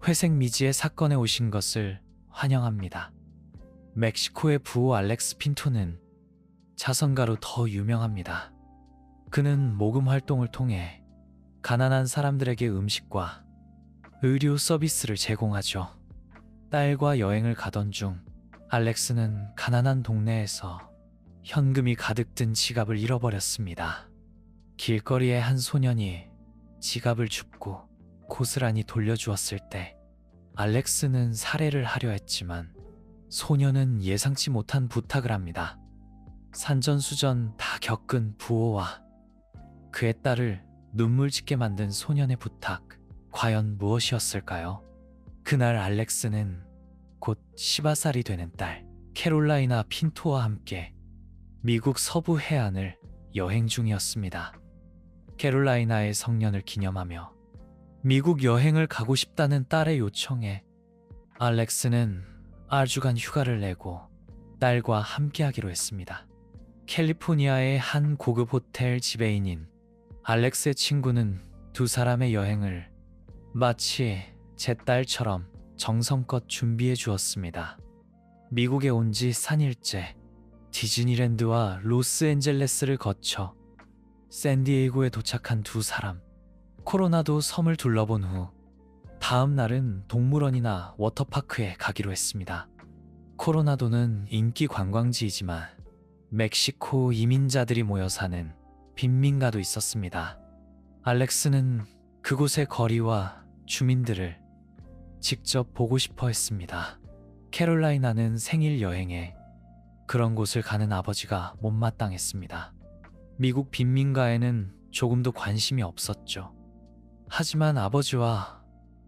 회색 미지의 사건에 오신 것을 환영합니다. 멕시코의 부호 알렉스 핀토는 자선가로 더 유명합니다. 그는 모금 활동을 통해 가난한 사람들에게 음식과 의료 서비스를 제공하죠. 딸과 여행을 가던 중 알렉스는 가난한 동네에서 현금이 가득 든 지갑을 잃어버렸습니다. 길거리에 한 소년이 지갑을 줍고 고스란히 돌려주었을 때 알렉스는 살해를 하려 했지만 소년은 예상치 못한 부탁을 합니다. 산전수전 다 겪은 부호와 그의 딸을 눈물 짓게 만든 소년의 부탁, 과연 무엇이었을까요? 그날 알렉스는 곧 15살이 되는 딸 캐롤라이나 핀토와 함께 미국 서부 해안을 여행 중이었습니다. 캐롤라이나의 성년을 기념하며 미국 여행을 가고 싶다는 딸의 요청에 알렉스는 4주간 휴가를 내고 딸과 함께하기로 했습니다. 캘리포니아의 한 고급 호텔 지배인인 알렉스의 친구는 두 사람의 여행을 마치 제 딸처럼 정성껏 준비해 주었습니다. 미국에 온 지 4일째, 디즈니랜드와 로스앤젤레스를 거쳐 샌디에이고에 도착한 두 사람. 코로나도 섬을 둘러본 후 다음 날은 동물원이나 워터파크에 가기로 했습니다. 코로나도는 인기 관광지이지만 멕시코 이민자들이 모여 사는 빈민가도 있었습니다. 알렉스는 그곳의 거리와 주민들을 직접 보고 싶어 했습니다. 캐롤라이나는 생일 여행에 그런 곳을 가는 아버지가 못마땅했습니다. 미국 빈민가에는 조금도 관심이 없었죠. 하지만 아버지와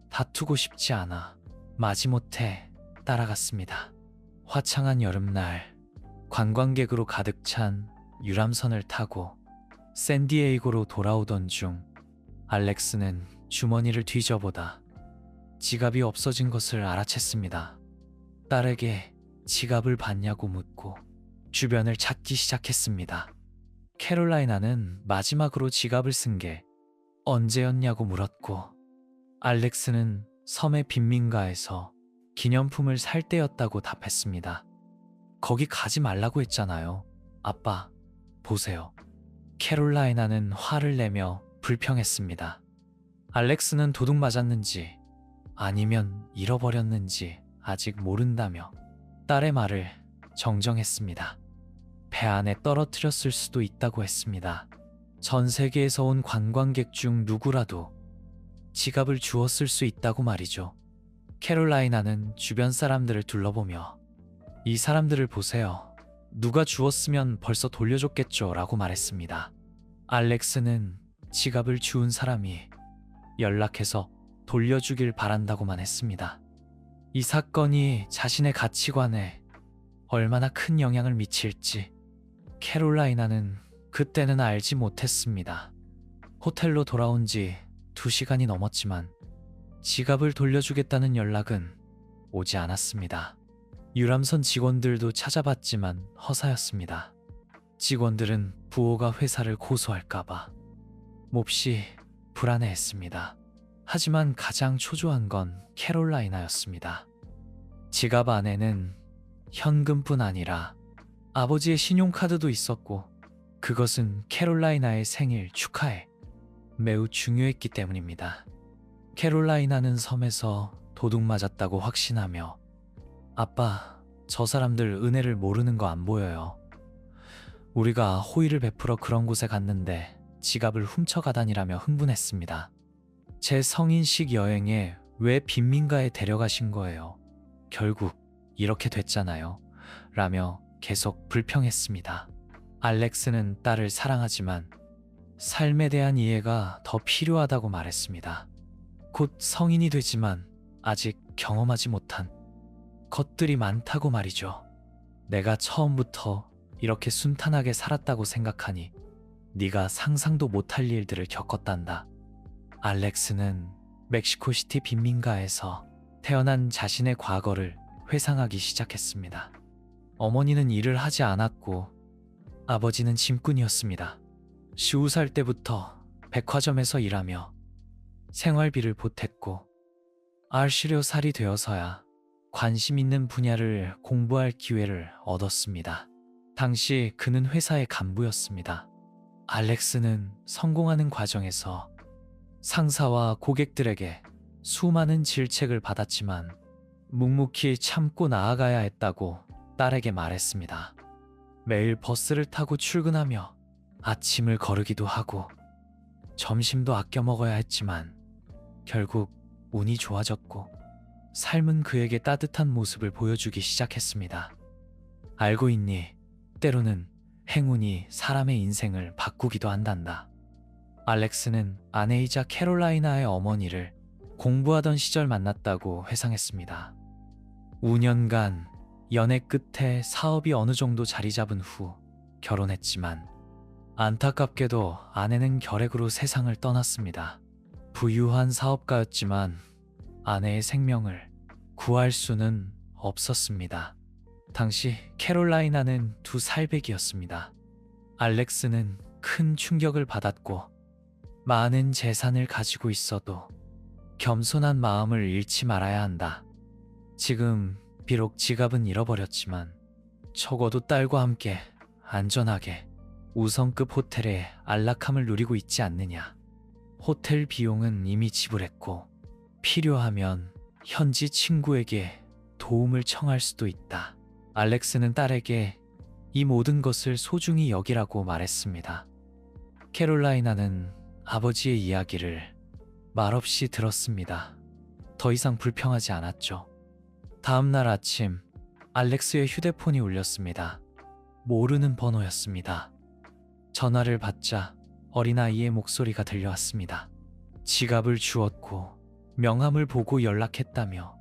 다투고 싶지 않아 마지못해 따라갔습니다. 화창한 여름날, 관광객으로 가득 찬 유람선을 타고 샌디에이고로 돌아오던 중 알렉스는 주머니를 뒤져보다 지갑이 없어진 것을 알아챘습니다. 딸에게 지갑을 봤냐고 묻고 주변을 찾기 시작했습니다. 캐롤라이나는 마지막으로 지갑을 쓴 게 언제였냐고 물었고 알렉스는 섬의 빈민가에서 기념품을 살 때였다고 답했습니다. 거기 가지 말라고 했잖아요. 아빠, 보세요. 캐롤라이나는 화를 내며 불평했습니다. 알렉스는 도둑 맞았는지 아니면 잃어버렸는지 아직 모른다며 딸의 말을 정정했습니다. 배 안에 떨어뜨렸을 수도 있다고 했습니다. 전 세계에서 온 관광객 중 누구라도 지갑을 주웠을 수 있다고 말이죠. 캐롤라이나는 주변 사람들을 둘러보며 이 사람들을 보세요. 누가 주웠으면 벌써 돌려줬겠죠 라고 말했습니다. 알렉스는 지갑을 주운 사람이 연락해서 돌려주길 바란다고만 했습니다. 이 사건이 자신의 가치관에 얼마나 큰 영향을 미칠지 캐롤라이나는 그때는 알지 못했습니다. 호텔로 돌아온 지 2시간이 넘었지만 지갑을 돌려주겠다는 연락은 오지 않았습니다. 유람선 직원들도 찾아봤지만 허사였습니다. 직원들은 부호가 회사를 고소할까봐 몹시 불안해했습니다. 하지만 가장 초조한 건 캐롤라이나였습니다. 지갑 안에는 현금뿐 아니라 아버지의 신용카드도 있었고 그것은 캐롤라이나의 생일 축하에 매우 중요했기 때문입니다. 캐롤라이나는 섬에서 도둑 맞았다고 확신하며 아빠, 저 사람들 은혜를 모르는 거 안 보여요. 우리가 호의를 베풀어 그런 곳에 갔는데 지갑을 훔쳐가다니라며 흥분했습니다. 제 성인식 여행에 왜 빈민가에 데려가신 거예요? 결국 이렇게 됐잖아요. 라며 계속 불평했습니다. 알렉스는 딸을 사랑하지만 삶에 대한 이해가 더 필요하다고 말했습니다. 곧 성인이 되지만 아직 경험하지 못한 것들이 많다고 말이죠. 내가 처음부터 이렇게 순탄하게 살았다고 생각하니 네가 상상도 못할 일들을 겪었단다. 알렉스는 멕시코시티 빈민가에서 태어난 자신의 과거를 회상하기 시작했습니다. 어머니는 일을 하지 않았고 아버지는 짐꾼이었습니다. 15살 때부터 백화점에서 일하며 생활비를 보탰고 알시료살이 되어서야 관심 있는 분야를 공부할 기회를 얻었습니다. 당시 그는 회사의 간부였습니다. 알렉스는 성공하는 과정에서 상사와 고객들에게 수많은 질책을 받았지만 묵묵히 참고 나아가야 했다고 딸에게 말했습니다. 매일 버스를 타고 출근하며 아침을 거르기도 하고 점심도 아껴 먹어야 했지만 결국 운이 좋아졌고 삶은 그에게 따뜻한 모습을 보여주기 시작했습니다. 알고 있니? 때로는 행운이 사람의 인생을 바꾸기도 한단다. 알렉스는 아내이자 캐롤라이나의 어머니를 공부하던 시절 만났다고 회상했습니다. 5년간 연애 끝에 사업이 어느 정도 자리 잡은 후 결혼했지만 안타깝게도 아내는 결핵으로 세상을 떠났습니다. 부유한 사업가였지만 아내의 생명을 구할 수는 없었습니다. 당시 캐롤라이나는 2살배기였습니다. 알렉스는 큰 충격을 받았고 많은 재산을 가지고 있어도 겸손한 마음을 잃지 말아야 한다. 지금 비록 지갑은 잃어버렸지만 적어도 딸과 함께 안전하게 5성급 호텔에 안락함을 누리고 있지 않느냐. 호텔 비용은 이미 지불했고 필요하면 현지 친구에게 도움을 청할 수도 있다. 알렉스는 딸에게 이 모든 것을 소중히 여기라고 말했습니다. 캐롤라이나는 아버지의 이야기를 말없이 들었습니다. 더 이상 불평하지 않았죠. 다음 날 아침 알렉스의 휴대폰이 울렸습니다. 모르는 번호였습니다. 전화를 받자 어린아이의 목소리가 들려왔습니다. 지갑을 주었고 명함을 보고 연락했다며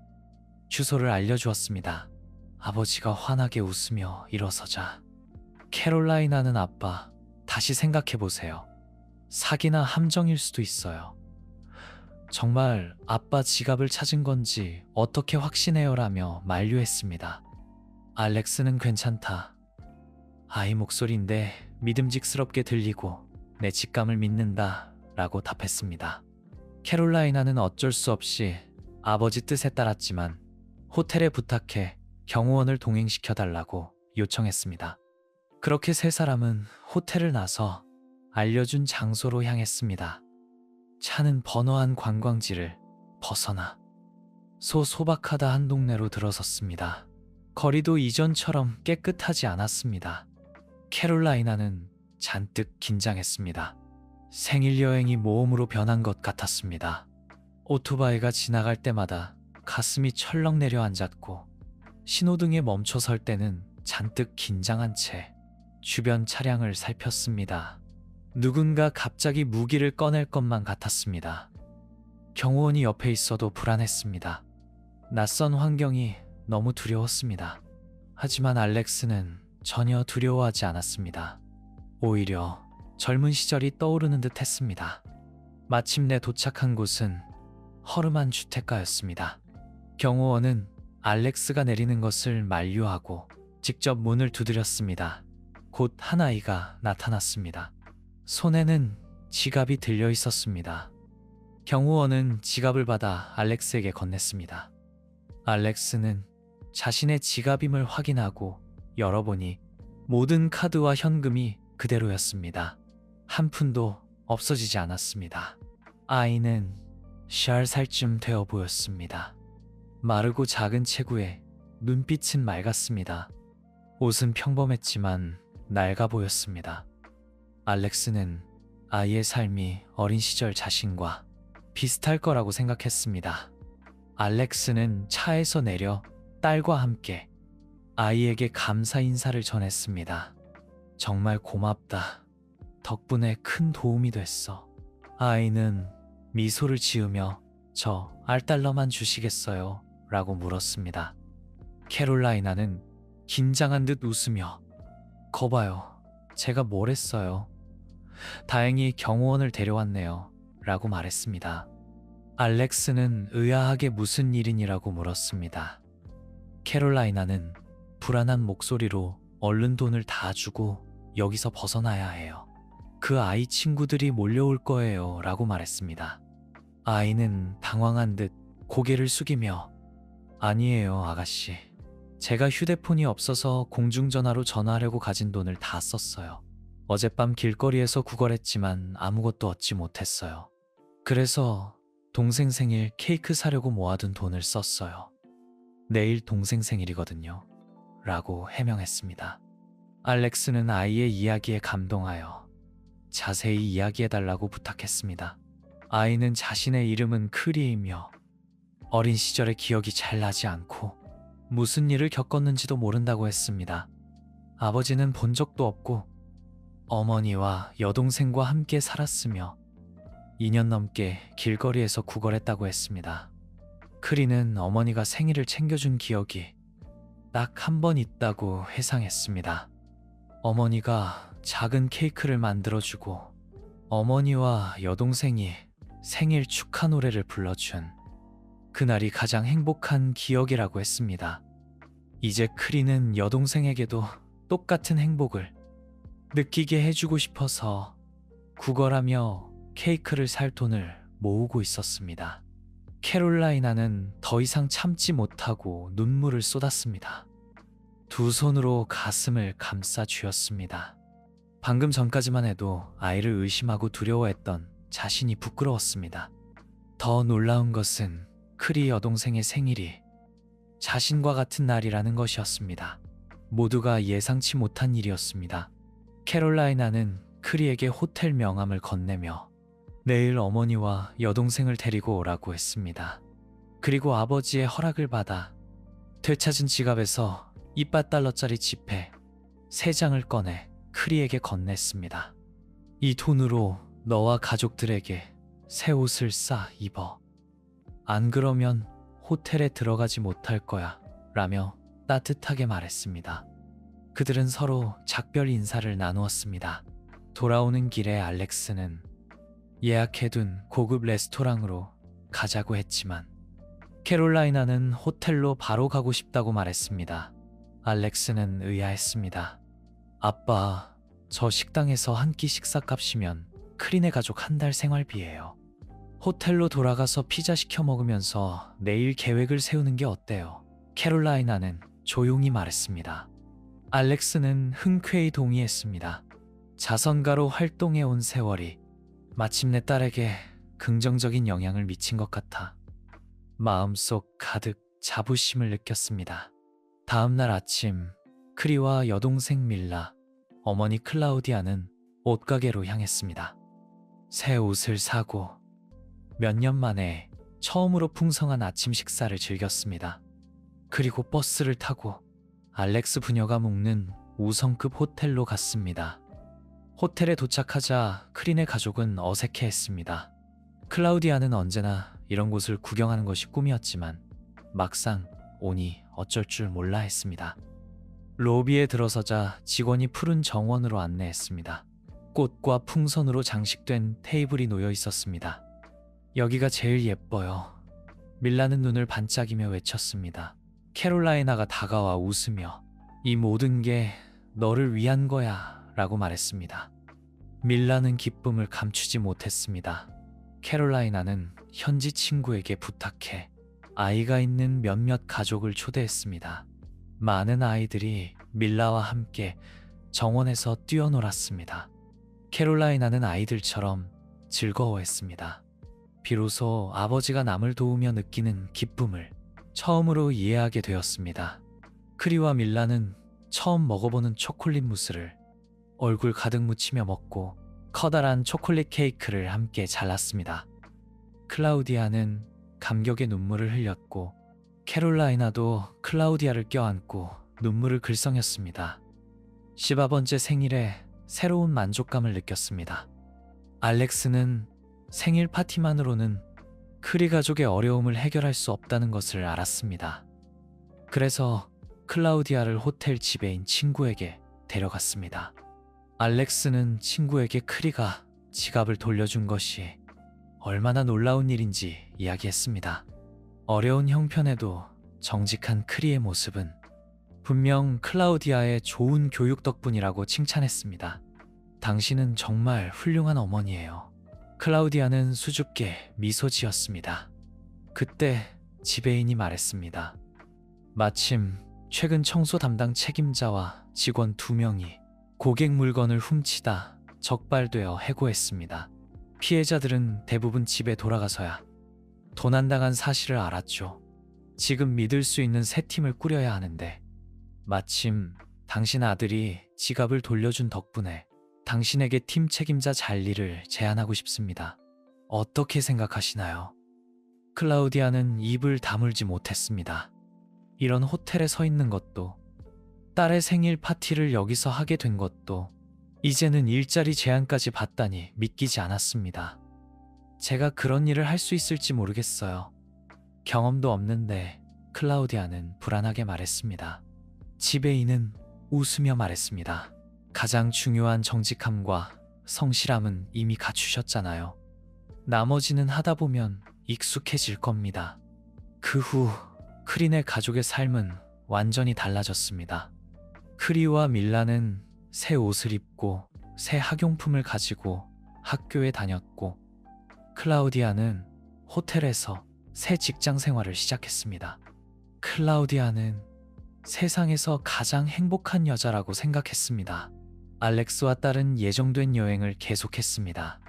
주소를 알려주었습니다. 아버지가 환하게 웃으며 일어서자 캐롤라이나는 아빠, 다시 생각해보세요. 사기나 함정일 수도 있어요. 정말 아빠 지갑을 찾은 건지 어떻게 확신해요라며 만류했습니다. 알렉스는 괜찮다. 아이 목소리인데 믿음직스럽게 들리고 내 직감을 믿는다 라고 답했습니다. 캐롤라이나는 어쩔 수 없이 아버지 뜻에 따랐지만 호텔에 부탁해 경호원을 동행시켜달라고 요청했습니다. 그렇게 세 사람은 호텔을 나서 알려준 장소로 향했습니다. 차는 번화한 관광지를 벗어나 소소박하다 한 동네로 들어섰습니다. 거리도 이전처럼 깨끗하지 않았습니다. 캐롤라이나는 잔뜩 긴장했습니다. 생일 여행이 모험으로 변한 것 같았습니다. 오토바이가 지나갈 때마다 가슴이 철렁 내려앉았고 신호등에 멈춰 설 때는 잔뜩 긴장한 채 주변 차량을 살폈습니다. 누군가 갑자기 무기를 꺼낼 것만 같았습니다. 경호원이 옆에 있어도 불안했습니다. 낯선 환경이 너무 두려웠습니다. 하지만 알렉스는 전혀 두려워하지 않았습니다. 오히려 젊은 시절이 떠오르는 듯 했습니다. 마침내 도착한 곳은 허름한 주택가였습니다. 경호원은 알렉스가 내리는 것을 만류하고 직접 문을 두드렸습니다. 곧 한 아이가 나타났습니다. 손에는 지갑이 들려 있었습니다. 경호원은 지갑을 받아 알렉스에게 건넸습니다. 알렉스는 자신의 지갑임을 확인하고 열어보니 모든 카드와 현금이 그대로였습니다. 한 푼도 없어지지 않았습니다. 아이는 10살쯤 되어 보였습니다. 마르고 작은 체구에 눈빛은 맑았습니다. 옷은 평범했지만 낡아 보였습니다. 알렉스는 아이의 삶이 어린 시절 자신과 비슷할 거라고 생각했습니다. 알렉스는 차에서 내려 딸과 함께 아이에게 감사 인사를 전했습니다. 정말 고맙다. 덕분에 큰 도움이 됐어. 아이는 미소를 지으며 저 $1만 주시겠어요? 라고 물었습니다. 캐롤라이나는 긴장한 듯 웃으며 거봐요. 제가 뭘 했어요? 다행히 경호원을 데려왔네요. 라고 말했습니다. 알렉스는 의아하게 무슨 일이니라고 물었습니다. 캐롤라이나는 불안한 목소리로 얼른 돈을 다 주고 여기서 벗어나야 해요. 그 아이 친구들이 몰려올 거예요. 라고 말했습니다. 아이는 당황한 듯 고개를 숙이며 아니에요, 아가씨. 제가 휴대폰이 없어서 공중전화로 전화하려고 가진 돈을 다 썼어요. 어젯밤 길거리에서 구걸했지만 아무것도 얻지 못했어요. 그래서 동생 생일 케이크 사려고 모아둔 돈을 썼어요. 내일 동생 생일이거든요. 라고 해명했습니다. 알렉스는 아이의 이야기에 감동하여 자세히 이야기해달라고 부탁했습니다. 아이는 자신의 이름은 크리이며 어린 시절의 기억이 잘 나지 않고 무슨 일을 겪었는지도 모른다고 했습니다. 아버지는 본 적도 없고 어머니와 여동생과 함께 살았으며 2년 넘게 길거리에서 구걸했다고 했습니다. 크리는 어머니가 생일을 챙겨준 기억이 딱 한 번 있다고 회상했습니다. 어머니가 작은 케이크를 만들어주고 어머니와 여동생이 생일 축하 노래를 불러준 그날이 가장 행복한 기억이라고 했습니다. 이제 크리는 여동생에게도 똑같은 행복을 느끼게 해주고 싶어서 구걸하며 케이크를 살 돈을 모으고 있었습니다. 캐롤라이나는 더 이상 참지 못하고 눈물을 쏟았습니다. 두 손으로 가슴을 감싸 쥐었습니다. 방금 전까지만 해도 아이를 의심하고 두려워했던 자신이 부끄러웠습니다. 더 놀라운 것은 크리 여동생의 생일이 자신과 같은 날이라는 것이었습니다. 모두가 예상치 못한 일이었습니다. 캐롤라이나는 크리에게 호텔 명함을 건네며 내일 어머니와 여동생을 데리고 오라고 했습니다. 그리고 아버지의 허락을 받아 되찾은 지갑에서 $2달러짜리 지폐 3장을 꺼내 크리에게 건넸습니다. 이 돈으로 너와 가족들에게 새 옷을 싸 입어. 안 그러면 호텔에 들어가지 못할 거야 라며 따뜻하게 말했습니다. 그들은 서로 작별 인사를 나누었습니다. 돌아오는 길에 알렉스는 예약해둔 고급 레스토랑으로 가자고 했지만 캐롤라이나는 호텔로 바로 가고 싶다고 말했습니다. 알렉스는 의아했습니다. 아빠, 저 식당에서 한 끼 식사값이면 크리네 가족 한 달 생활비예요. 호텔로 돌아가서 피자 시켜 먹으면서 내일 계획을 세우는 게 어때요? 캐롤라이나는 조용히 말했습니다. 알렉스는 흔쾌히 동의했습니다. 자선가로 활동해온 세월이 마침내 딸에게 긍정적인 영향을 미친 것 같아 마음속 가득 자부심을 느꼈습니다. 다음 날 아침, 크리와 여동생 밀라, 어머니 클라우디아는 옷가게로 향했습니다. 새 옷을 사고 몇 년 만에 처음으로 풍성한 아침 식사를 즐겼습니다. 그리고 버스를 타고 알렉스 부녀가 묵는 5성급 호텔로 갔습니다. 호텔에 도착하자 크린의 가족은 어색해했습니다. 클라우디아는 언제나 이런 곳을 구경하는 것이 꿈이었지만 막상 오니 어쩔 줄 몰라 했습니다. 로비에 들어서자 직원이 푸른 정원으로 안내했습니다. 꽃과 풍선으로 장식된 테이블이 놓여 있었습니다. 여기가 제일 예뻐요. 밀라는 눈을 반짝이며 외쳤습니다. 캐롤라이나가 다가와 웃으며 이 모든 게 너를 위한 거야 라고 말했습니다. 밀라는 기쁨을 감추지 못했습니다. 캐롤라이나는 현지 친구에게 부탁해 아이가 있는 몇몇 가족을 초대했습니다. 많은 아이들이 밀라와 함께 정원에서 뛰어놀았습니다. 캐롤라이나는 아이들처럼 즐거워했습니다. 비로소 아버지가 남을 도우며 느끼는 기쁨을 처음으로 이해하게 되었습니다. 크리와 밀라는 처음 먹어보는 초콜릿 무스를 얼굴 가득 묻히며 먹고 커다란 초콜릿 케이크를 함께 잘랐습니다. 클라우디아는 감격의 눈물을 흘렸고 캐롤라이나도 클라우디아를 껴안고 눈물을 글썽였습니다. 15번째 생일에 새로운 만족감을 느꼈습니다. 알렉스는 생일 파티만으로는 크리 가족의 어려움을 해결할 수 없다는 것을 알았습니다. 그래서 클라우디아를 호텔 지배인 친구에게 데려갔습니다. 알렉스는 친구에게 크리가 지갑을 돌려준 것이 얼마나 놀라운 일인지 이야기했습니다. 어려운 형편에도 정직한 크리의 모습은 분명 클라우디아의 좋은 교육 덕분이라고 칭찬했습니다. 당신은 정말 훌륭한 어머니예요. 클라우디아는 수줍게 미소 지었습니다. 그때 지배인이 말했습니다. 마침 최근 청소 담당 책임자와 직원 2명이 고객 물건을 훔치다 적발되어 해고했습니다. 피해자들은 대부분 집에 돌아가서야 도난당한 사실을 알았죠. 지금 믿을 수 있는 새 팀을 꾸려야 하는데 마침 당신 아들이 지갑을 돌려준 덕분에 당신에게 팀 책임자 자리를 제안하고 싶습니다. 어떻게 생각하시나요? 클라우디아는 입을 다물지 못했습니다. 이런 호텔에 서 있는 것도, 딸의 생일 파티를 여기서 하게 된 것도, 이제는 일자리 제안까지 받다니 믿기지 않았습니다. 제가 그런 일을 할 수 있을지 모르겠어요. 경험도 없는데, 클라우디아는 불안하게 말했습니다. 지배인은 웃으며 말했습니다. 가장 중요한 정직함과 성실함은 이미 갖추셨잖아요. 나머지는 하다 보면 익숙해질 겁니다. 그 후 크린의 가족의 삶은 완전히 달라졌습니다. 크리와 밀라는 새 옷을 입고 새 학용품을 가지고 학교에 다녔고, 클라우디아는 호텔에서 새 직장 생활을 시작했습니다. 클라우디아는 세상에서 가장 행복한 여자라고 생각했습니다. 알렉스와 딸은 예정된 여행을 계속했습니다.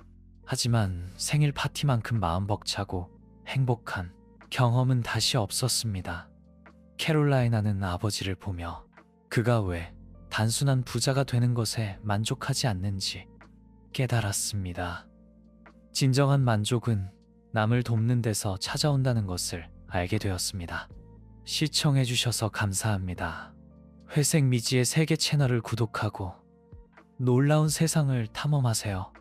하지만 생일 파티만큼 마음 벅차고 행복한 경험은 다시 없었습니다. 캐롤라이나는 아버지를 보며 그가 왜 단순한 부자가 되는 것에 만족하지 않는지 깨달았습니다. 진정한 만족은 남을 돕는 데서 찾아온다는 것을 알게 되었습니다. 시청해주셔서 감사합니다. 회색 미지의 세계 채널을 구독하고 놀라운 세상을 탐험하세요.